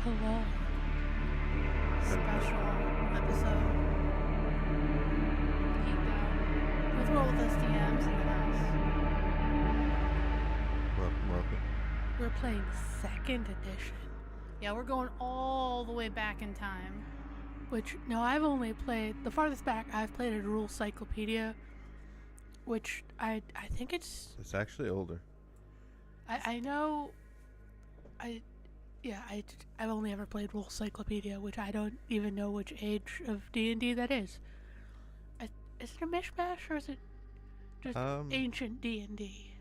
Hello. Special episode. Geeked out. With Roll with us DMs in the house. Welcome. We're playing second edition. Yeah, we're going all the way back in time. No, I've only played, the farthest back I've played is Rule Cyclopedia, which I think it's actually older. I know, I've only ever played Rule Cyclopedia, which I don't even know which age of D&D that is. Is it a mishmash, or is it just ancient D&D?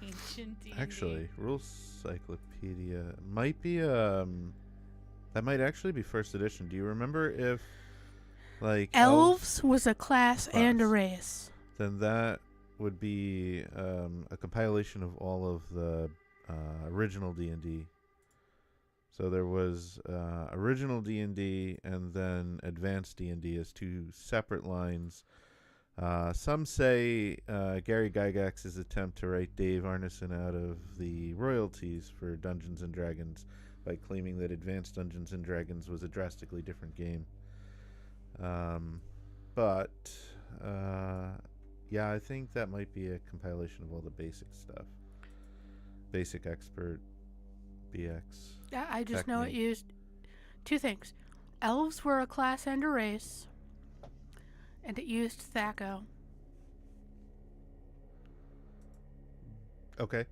Ancient D&D. Actually, Rule Cyclopedia might be that might actually be first edition. Do you remember if Elves was a class and a race? Then that would be a compilation of all of the original D&D. So there was original D&D and then advanced D&D as two separate lines. Some say Gary Gygax's attempt to write Dave Arneson out of the royalties for Dungeons & Dragons by claiming that Advanced Dungeons & Dragons was a drastically different game. But I think that might be a compilation of all the basic stuff. Basic Expert, BX. Yeah, I just know it Technique. used two things. Elves were a class and a race, and it used Thaco. Okay.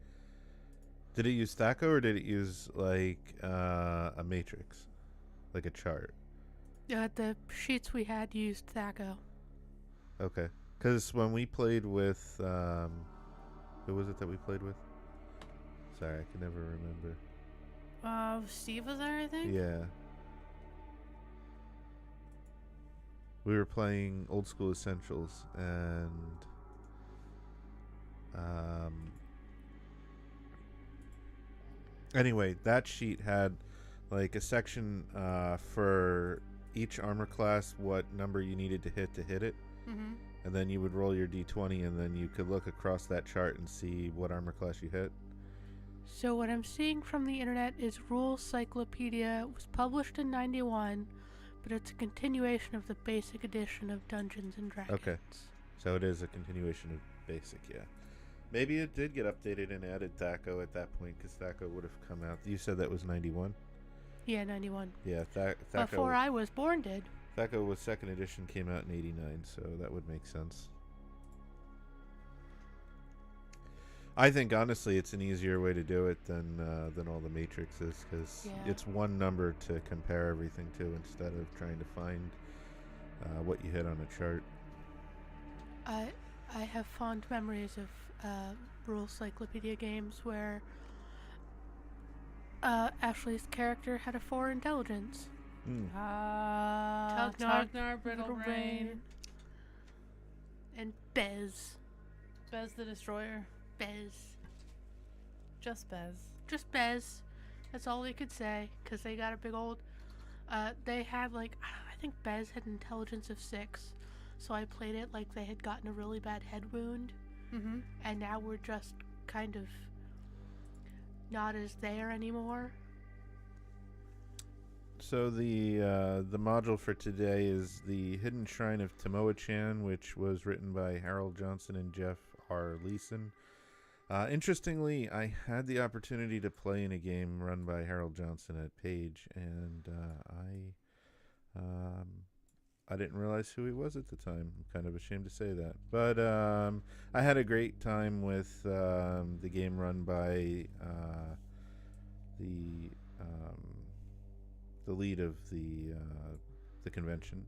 Did it use Thaco or did it use a matrix, like a chart? The sheets we had used Thaco. Okay. Because when we played with, who was it that we played with? Sorry, I can never remember. Steve was there, I think? Yeah. We were playing Old School Essentials, and anyway, that sheet had like a section for each armor class, what number you needed to hit it. Mm-hmm. And then you would roll your d20, and then you could look across that chart and see what armor class you hit. So what I'm seeing from the internet is Rule Cyclopedia was published in 91, but it's a continuation of the basic edition of Dungeons & Dragons. Okay. So it is a continuation of basic, yeah. Maybe it did get updated and added Thaco at that point, because Thaco would have come out. You said that was 91? Yeah, 91. Yeah, Thaco. Before I was born did. Thaco was second edition, came out in 89, so that would make sense. I think, honestly, it's an easier way to do it than all the matrices, because it's one number to compare everything to instead of trying to find what you hit on a chart. I have fond memories of Rule Cyclopedia games where Ashley's character had a 4 intelligence. Tugnar, Brittle Brain. And Bez. Bez the Destroyer. Bez. Just Bez. Just Bez. That's all they could say, because they got a big old... they had, I think Bez had an intelligence of 6, so I played it like they had gotten a really bad head wound, and now we're just kind of not as there anymore. So the module for today is the Hidden Shrine of Tamoachan, which was written by Harold Johnson and Jeff R. Leeson. Interestingly, I had the opportunity to play in a game run by Harold Johnson at Page, and I didn't realize who he was at the time. I'm kind of ashamed to say that, but I had a great time with the game run by the lead of the convention.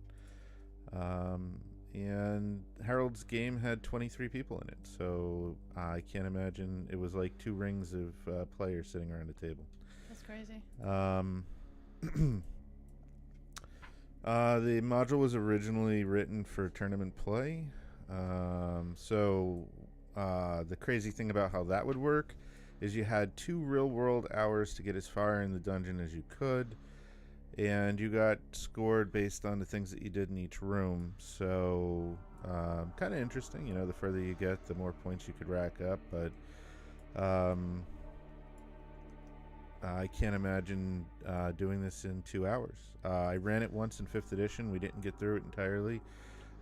And Harold's game had 23 people in it, so I can't imagine it was like 2 rings of players sitting around a table. That's crazy. The module was originally written for tournament play. So the crazy thing about how that would work is you had 2 real-world hours to get as far in the dungeon as you could, and you got scored based on the things that you did in each room. So kind of interesting, the further you get, the more points you could rack up. But I can't imagine doing this in 2 hours. I ran it once in 5th edition. We didn't get through it entirely.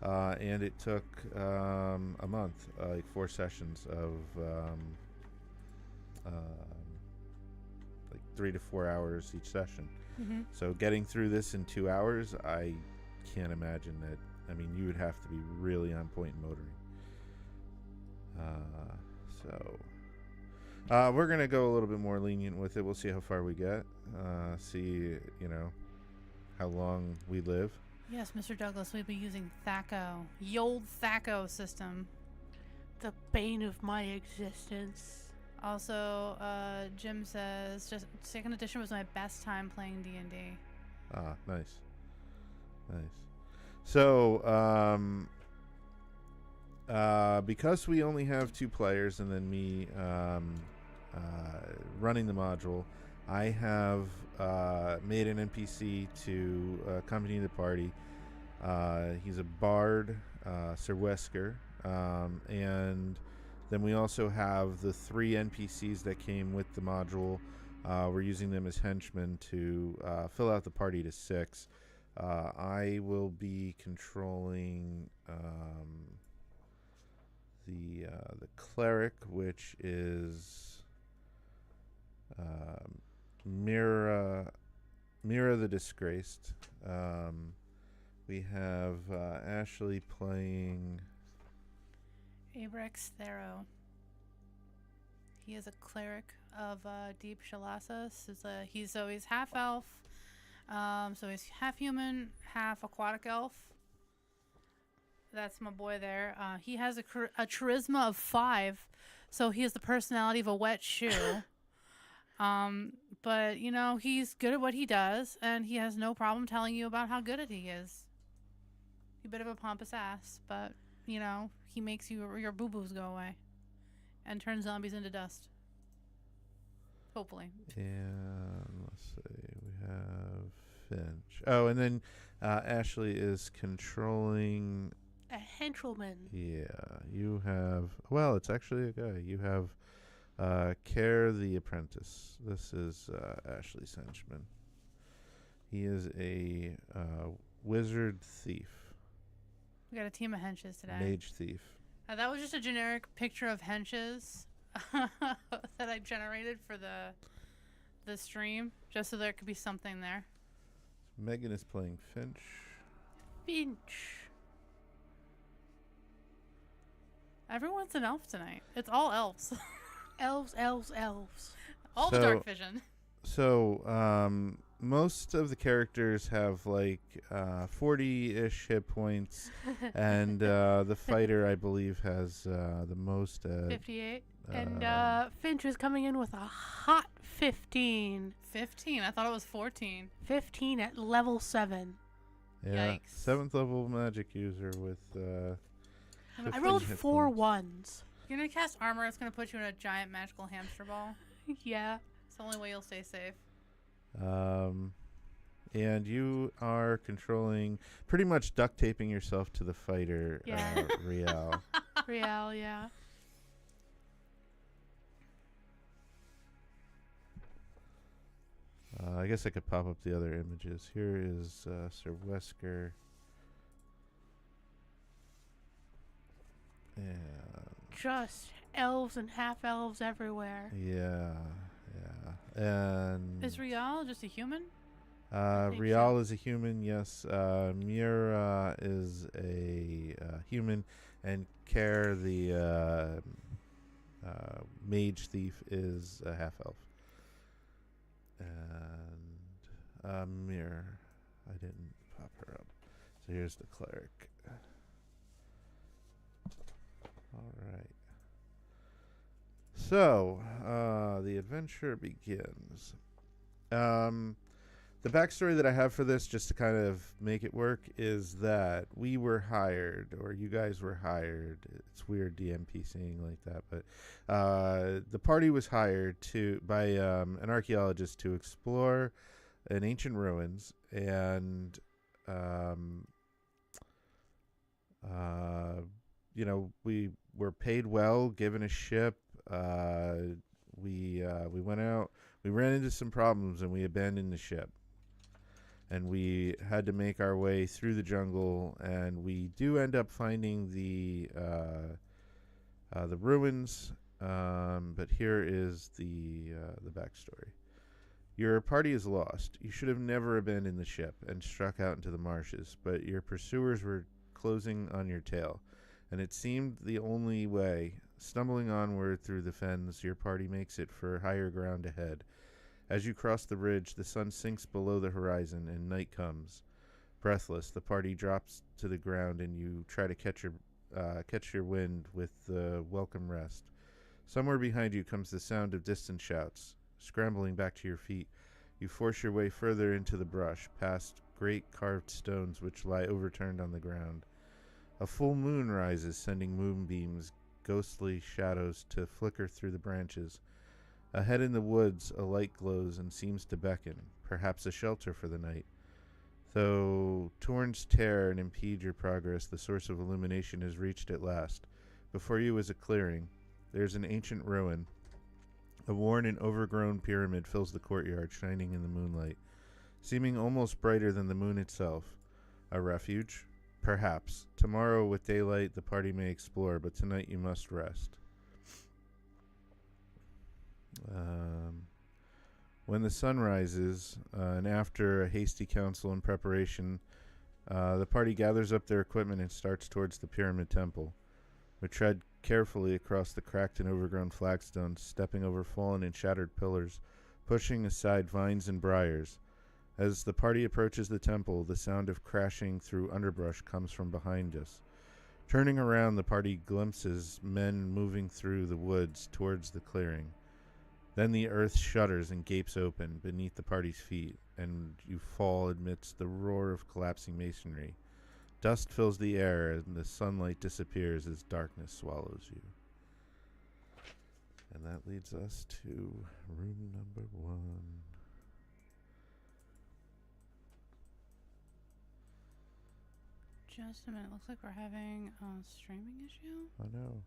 And it took a month, like 4 sessions of like 3 to 4 hours each session. Mm-hmm. So getting through this in 2 hours, I can't imagine that. I mean, you would have to be really on point in motoring. We're going to go a little bit more lenient with it. We'll see how far we get. See, how long we live. Yes, Mr. Douglas, we'll be using THACO. The old THACO system. The bane of my existence. Also, Jim says, just 2nd edition was my best time playing D&D. Nice. So, because we only have 2 players and then me running the module, I have made an NPC to accompany the party. He's a bard, Sir Wesker, and then we also have the 3 NPCs that came with the module. We're using them as henchmen to fill out the party to 6. I will be controlling the cleric, which is Mira the Disgraced. We have Ashley playing Abrex Thero. He is a cleric of Deep Shalasas. He's half elf. So he's half human, half aquatic elf. That's my boy there. He has a charisma of 5, so he has the personality of a wet shoe. But he's good at what he does, and he has no problem telling you about how good at he is. He's a bit of a pompous ass, but he makes your boo boos go away, and turns zombies into dust. Hopefully. And let's see, we have Finch. Oh, and then Ashley is controlling A henchwoman. Yeah, you have. Well, it's actually a guy. You have Care the Apprentice. This is Ashley's henchman. He is a wizard thief. We got a team of henches today. Mage thief. That was just a generic picture of henches that I generated for the stream, just so there could be something there. Megan is playing Finch. Finch. Everyone's an elf tonight. It's all elves. Elves. All the dark vision. So, most of the characters have like 40-ish hit points, and the fighter, I believe, has the most at 58. And Finch is coming in with a hot 15. 15? I thought it was 14. 15 at level 7. Yeah, Yikes. 7th level magic user with. I rolled 15 hit 4 points. ones. You're going to cast armor. It's going to put you in a giant magical hamster ball. Yeah. It's the only way you'll stay safe. And you are controlling, pretty much duct taping yourself to the fighter, Yeah. Rial. Real, yeah. I guess I could pop up the other images. Here is Sir Wesker. And Just elves and half elves everywhere. yeah. And Is Rial just a human? think Rial so. is a human, yes. Mira is a human, and Care, the mage thief, is a half elf. And Mira, I didn't pop her up. So here's the cleric. All right. So the adventure begins. The backstory that I have for this, just to kind of make it work, is that we were hired, or you guys were hired. It's weird DMP saying like that, but the party was hired by an archaeologist to explore an ancient ruins, and we were paid well, given a ship. We went out. We ran into some problems and we abandoned the ship. And we had to make our way through the jungle, and we do end up finding the ruins. But here is the backstory. Your party is lost. You should have never abandoned the ship and struck out into the marshes, but your pursuers were closing on your tail, and it seemed the only way. Stumbling onward through the fens, your party makes it for higher ground ahead. As you cross the ridge, the sun sinks below the horizon, and night comes. Breathless, the party drops to the ground, and you try to catch your wind with the welcome rest. Somewhere behind you comes the sound of distant shouts. Scrambling back to your feet, you force your way further into the brush, past great carved stones which lie overturned on the ground. A full moon rises, sending moonbeams, ghostly shadows, to flicker through the branches. Ahead in the woods, a light glows and seems to beckon, perhaps a shelter for the night. Though torrents tear and impede your progress, the source of illumination is reached at last. Before you is a clearing. There's an ancient ruin. A worn and overgrown pyramid fills the courtyard, shining in the moonlight, seeming almost brighter than the moon itself. A refuge? Perhaps. Tomorrow, with daylight, the party may explore, but tonight you must rest. When the sun rises, and after a hasty council and preparation, the party gathers up their equipment and starts towards the pyramid temple. We tread carefully across the cracked and overgrown flagstones, stepping over fallen and shattered pillars, pushing aside vines and briars. As the party approaches the temple, the sound of crashing through underbrush comes from behind us. Turning around, the party glimpses men moving through the woods towards the clearing. Then the earth shudders and gapes open beneath the party's feet, and you fall amidst the roar of collapsing masonry. Dust fills the air, and the sunlight disappears as darkness swallows you. And that leads us to room number 1. Just a minute. Looks like we're having a streaming issue. Oh no.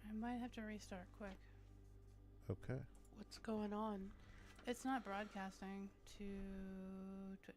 I might have to restart quick. Okay. What's going on? It's not broadcasting to Twitch.